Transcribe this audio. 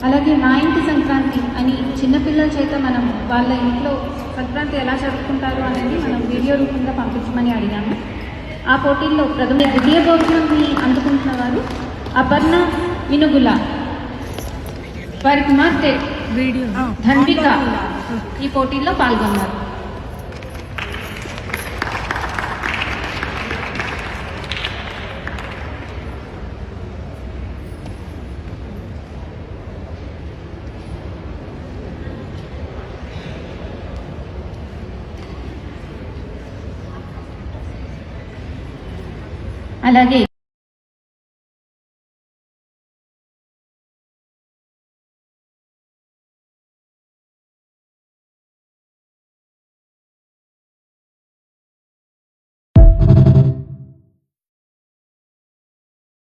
అలాగే మా ఇంటి సంక్రాంతి అని చిన్నపిల్లల చేత మనం వాళ్ళ ఇంట్లో సంక్రాంతి ఎలా జరుపుకుంటారు అనేది మనం వీడియో రూపంగా పంపించమని అడిగాము. ఆ పోటీల్లో ప్రథమ ద్వితీయ బహుమతిని అందుకుంటున్న వారు అపర్ణ మినుగుల, వారి కుమార్తె ధన్విక ఈ పోటీల్లో పాల్గొన్నారు. అలాగే